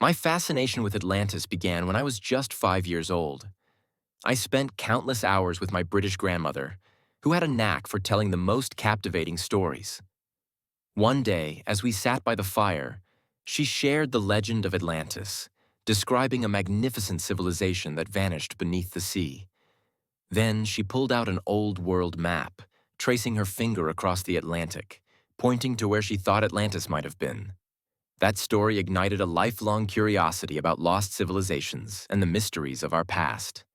My fascination with Atlantis began when I was just 5 years old. I spent countless hours with my British grandmother, who had a knack for telling the most captivating stories. One day, as we sat by the fire, she shared the legend of Atlantis, describing a magnificent civilization that vanished beneath the sea. Then she pulled out an old world map, tracing her finger across the Atlantic, pointing to where she thought Atlantis might have been. That story ignited a lifelong curiosity about lost civilizations and the mysteries of our past.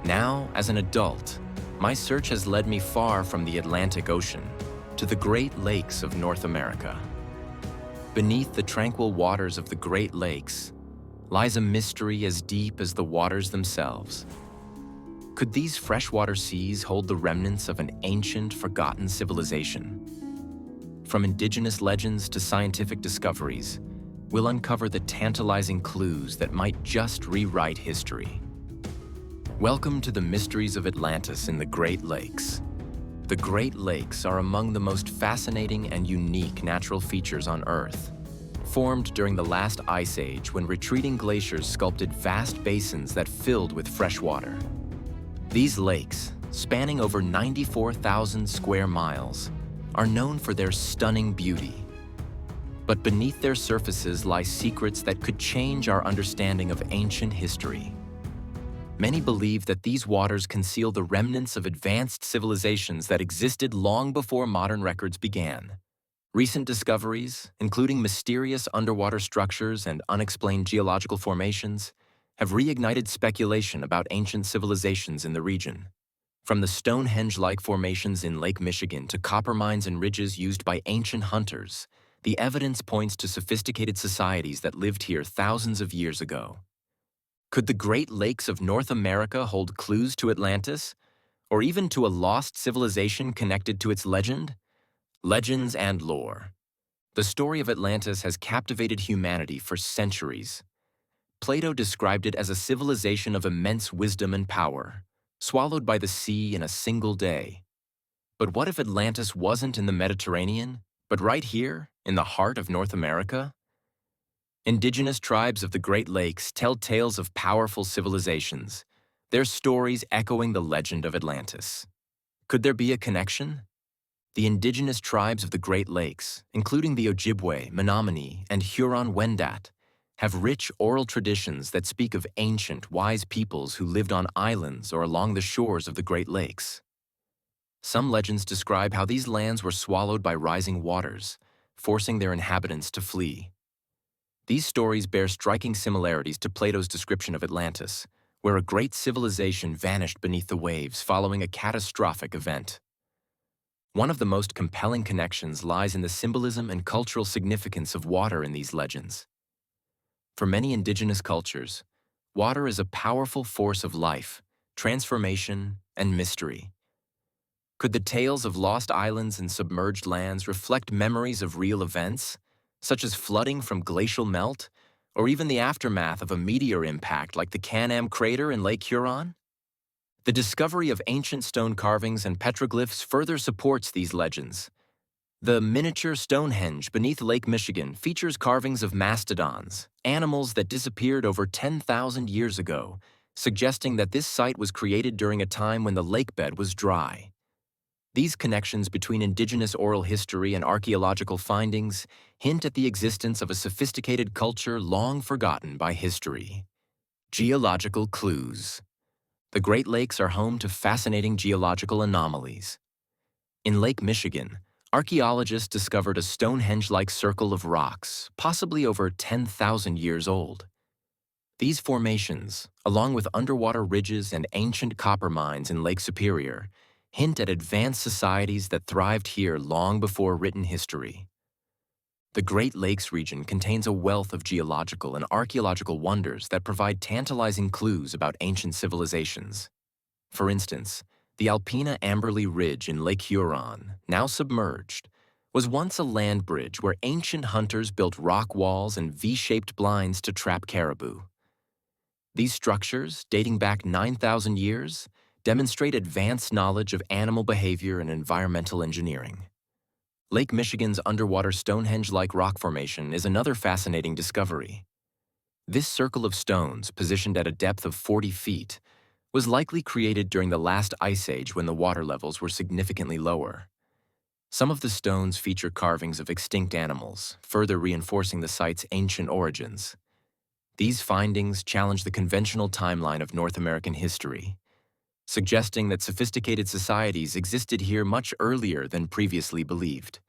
Now, as an adult, my search has led me far from the Atlantic Ocean to the Great Lakes of North America. Beneath the tranquil waters of the Great Lakes lies a mystery as deep as the waters themselves. Could these freshwater seas hold the remnants of an ancient, forgotten civilization? From indigenous legends to scientific discoveries, we'll uncover the tantalizing clues that might just rewrite history. Welcome to the mysteries of Atlantis in the Great Lakes. The Great Lakes are among the most fascinating and unique natural features on Earth. Formed during the last ice age when retreating glaciers sculpted vast basins that filled with fresh water. These lakes, spanning over 94,000 square miles, are known for their stunning beauty. But beneath their surfaces lie secrets that could change our understanding of ancient history. Many believe that these waters conceal the remnants of advanced civilizations that existed long before modern records began. Recent discoveries, including mysterious underwater structures and unexplained geological formations, have reignited speculation about ancient civilizations in the region. From the Stonehenge-like formations in Lake Michigan to copper mines and ridges used by ancient hunters, the evidence points to sophisticated societies that lived here thousands of years ago. Could the Great Lakes of North America hold clues to Atlantis, or even to a lost civilization connected to its legend? Legends and lore. The story of Atlantis has captivated humanity for centuries. Plato described it as a civilization of immense wisdom and power, swallowed by the sea in a single day. But what if Atlantis wasn't in the Mediterranean, but right here, in the heart of North America? Indigenous tribes of the Great Lakes tell tales of powerful civilizations, their stories echoing the legend of Atlantis. Could there be a connection? The indigenous tribes of the Great Lakes, including the Ojibwe, Menominee, and Huron-Wendat, have rich oral traditions that speak of ancient, wise peoples who lived on islands or along the shores of the Great Lakes. Some legends describe how these lands were swallowed by rising waters, forcing their inhabitants to flee. These stories bear striking similarities to Plato's description of Atlantis, where a great civilization vanished beneath the waves following a catastrophic event. One of the most compelling connections lies in the symbolism and cultural significance of water in these legends. For many indigenous cultures, water is a powerful force of life, transformation, and mystery. Could the tales of lost islands and submerged lands reflect memories of real events, such as flooding from glacial melt, or even the aftermath of a meteor impact like the Can-Am crater in Lake Huron? The discovery of ancient stone carvings and petroglyphs further supports these legends. The miniature Stonehenge beneath Lake Michigan features carvings of mastodons, animals that disappeared over 10,000 years ago, suggesting that this site was created during a time when the lake bed was dry. These connections between indigenous oral history and archaeological findings hint at the existence of a sophisticated culture long forgotten by history. Geological clues. The Great Lakes are home to fascinating geological anomalies. In Lake Michigan, archaeologists discovered a Stonehenge-like circle of rocks, possibly over 10,000 years old. These formations, along with underwater ridges and ancient copper mines in Lake Superior, hint at advanced societies that thrived here long before written history. The Great Lakes region contains a wealth of geological and archaeological wonders that provide tantalizing clues about ancient civilizations. For instance, the Alpena-Amberley Ridge in Lake Huron, now submerged, was once a land bridge where ancient hunters built rock walls and V-shaped blinds to trap caribou. These structures, dating back 9,000 years, demonstrate advanced knowledge of animal behavior and environmental engineering. Lake Michigan's underwater Stonehenge-like rock formation is another fascinating discovery. This circle of stones, positioned at a depth of 40 feet, was likely created during the last ice age when the water levels were significantly lower. Some of the stones feature carvings of extinct animals, further reinforcing the site's ancient origins. These findings challenge the conventional timeline of North American history, suggesting that sophisticated societies existed here much earlier than previously believed.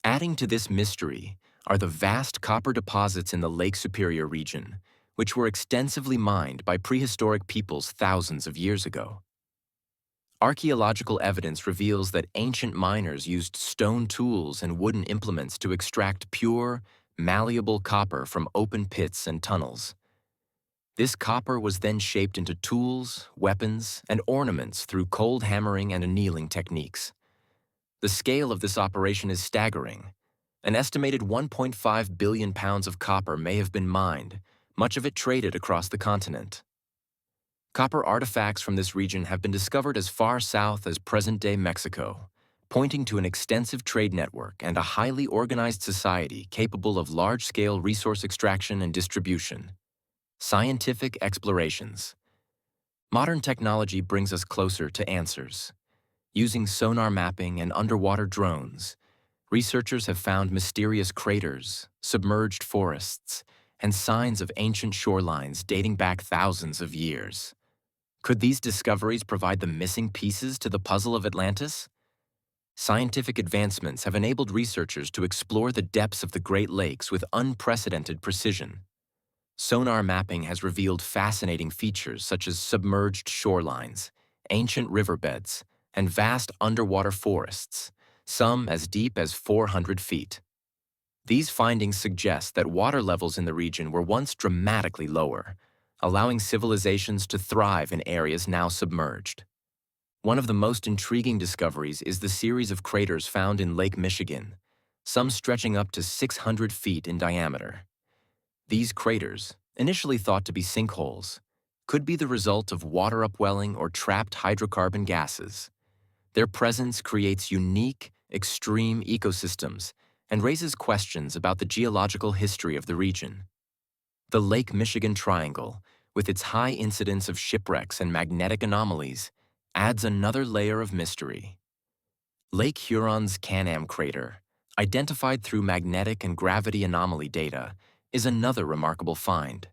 Adding to this mystery are the vast copper deposits in the Lake Superior region, which were extensively mined by prehistoric peoples thousands of years ago. Archaeological evidence reveals that ancient miners used stone tools and wooden implements to extract pure, malleable copper from open pits and tunnels. This copper was then shaped into tools, weapons, and ornaments through cold hammering and annealing techniques. The scale of this operation is staggering. An estimated 1.5 billion pounds of copper may have been mined, much of it traded across the continent. Copper artifacts from this region have been discovered as far south as present-day Mexico, pointing to an extensive trade network and a highly organized society capable of large-scale resource extraction and distribution. Scientific explorations. Modern technology brings us closer to answers. Using sonar mapping and underwater drones, researchers have found mysterious craters, submerged forests, and signs of ancient shorelines dating back thousands of years. Could these discoveries provide the missing pieces to the puzzle of Atlantis? Scientific advancements have enabled researchers to explore the depths of the Great Lakes with unprecedented precision. Sonar mapping has revealed fascinating features such as submerged shorelines, ancient riverbeds, and vast underwater forests, some as deep as 400 feet. These findings suggest that water levels in the region were once dramatically lower, allowing civilizations to thrive in areas now submerged. One of the most intriguing discoveries is the series of craters found in Lake Michigan, some stretching up to 600 feet in diameter. These craters, initially thought to be sinkholes, could be the result of water upwelling or trapped hydrocarbon gases. Their presence creates unique, extreme ecosystems and raises questions about the geological history of the region. The Lake Michigan Triangle, with its high incidence of shipwrecks and magnetic anomalies, adds another layer of mystery. Lake Huron's Can-Am crater, identified through magnetic and gravity anomaly data, is another remarkable find.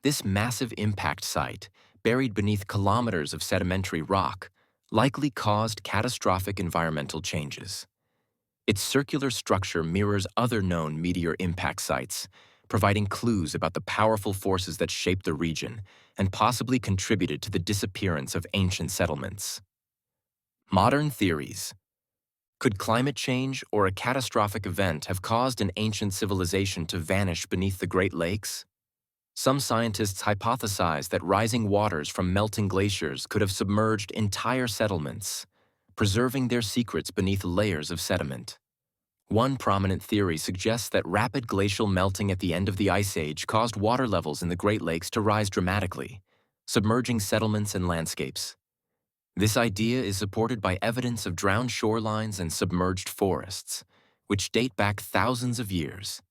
This massive impact site, buried beneath kilometers of sedimentary rock, likely caused catastrophic environmental changes. Its circular structure mirrors other known meteor impact sites, providing clues about the powerful forces that shaped the region and possibly contributed to the disappearance of ancient settlements. Modern theories. Could climate change or a catastrophic event have caused an ancient civilization to vanish beneath the Great Lakes? Some scientists hypothesize that rising waters from melting glaciers could have submerged entire settlements, preserving their secrets beneath layers of sediment. One prominent theory suggests that rapid glacial melting at the end of the Ice Age caused water levels in the Great Lakes to rise dramatically, submerging settlements and landscapes. This idea is supported by evidence of drowned shorelines and submerged forests, which date back thousands of years.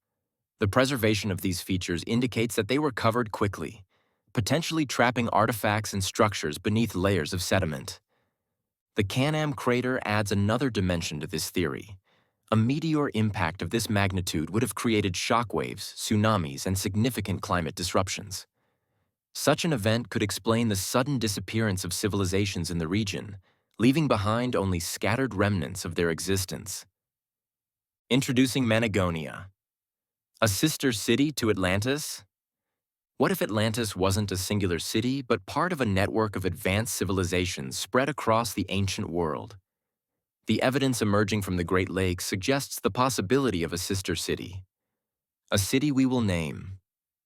The preservation of these features indicates that they were covered quickly, potentially trapping artifacts and structures beneath layers of sediment. The Can-Am crater adds another dimension to this theory. A meteor impact of this magnitude would have created shockwaves, tsunamis, and significant climate disruptions. Such an event could explain the sudden disappearance of civilizations in the region, leaving behind only scattered remnants of their existence. Introducing Managonia, a sister city to Atlantis? What if Atlantis wasn't a singular city, but part of a network of advanced civilizations spread across the ancient world? The evidence emerging from the Great Lakes suggests the possibility of a sister city. A city we will name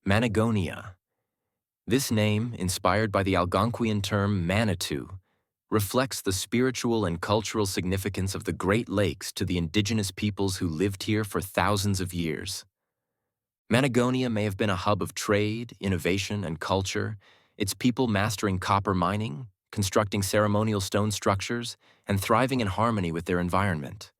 Managonia. This name, inspired by the Algonquian term Manitou, reflects the spiritual and cultural significance of the Great Lakes to the indigenous peoples who lived here for thousands of years. Managonia may have been a hub of trade, innovation, and culture, its people mastering copper mining, constructing ceremonial stone structures, and thriving in harmony with their environment.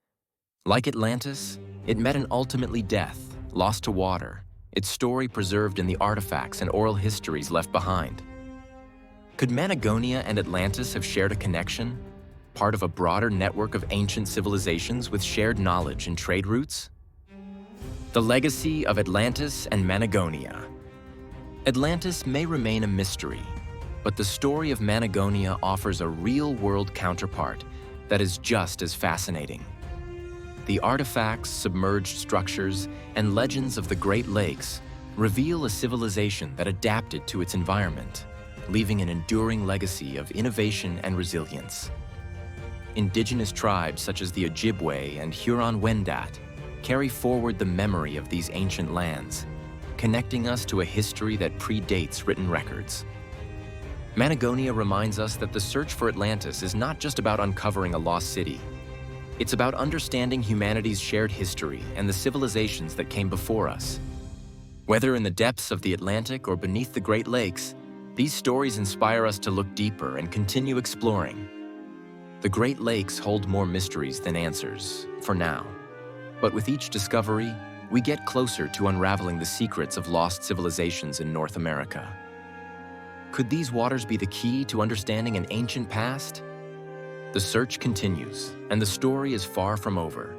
Like Atlantis, it met an ultimately death, lost to water, its story preserved in the artifacts and oral histories left behind. Could Managonia and Atlantis have shared a connection, part of a broader network of ancient civilizations with shared knowledge and trade routes? The legacy of Atlantis and Managonia. Atlantis may remain a mystery, but the story of Managonia offers a real-world counterpart that is just as fascinating. The artifacts, submerged structures, and legends of the Great Lakes reveal a civilization that adapted to its environment, leaving an enduring legacy of innovation and resilience. Indigenous tribes such as the Ojibwe and Huron-Wendat carry forward the memory of these ancient lands, connecting us to a history that predates written records. Managonia reminds us that the search for Atlantis is not just about uncovering a lost city. It's about understanding humanity's shared history and the civilizations that came before us. Whether in the depths of the Atlantic or beneath the Great Lakes, these stories inspire us to look deeper and continue exploring. The Great Lakes hold more mysteries than answers, for now. But with each discovery, we get closer to unraveling the secrets of lost civilizations in North America. Could these waters be the key to understanding an ancient past? The search continues, and the story is far from over.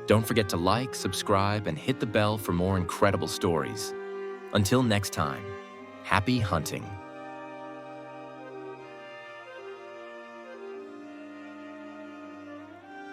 Don't forget to like, subscribe, and hit the bell for more incredible stories. Until next time, happy hunting.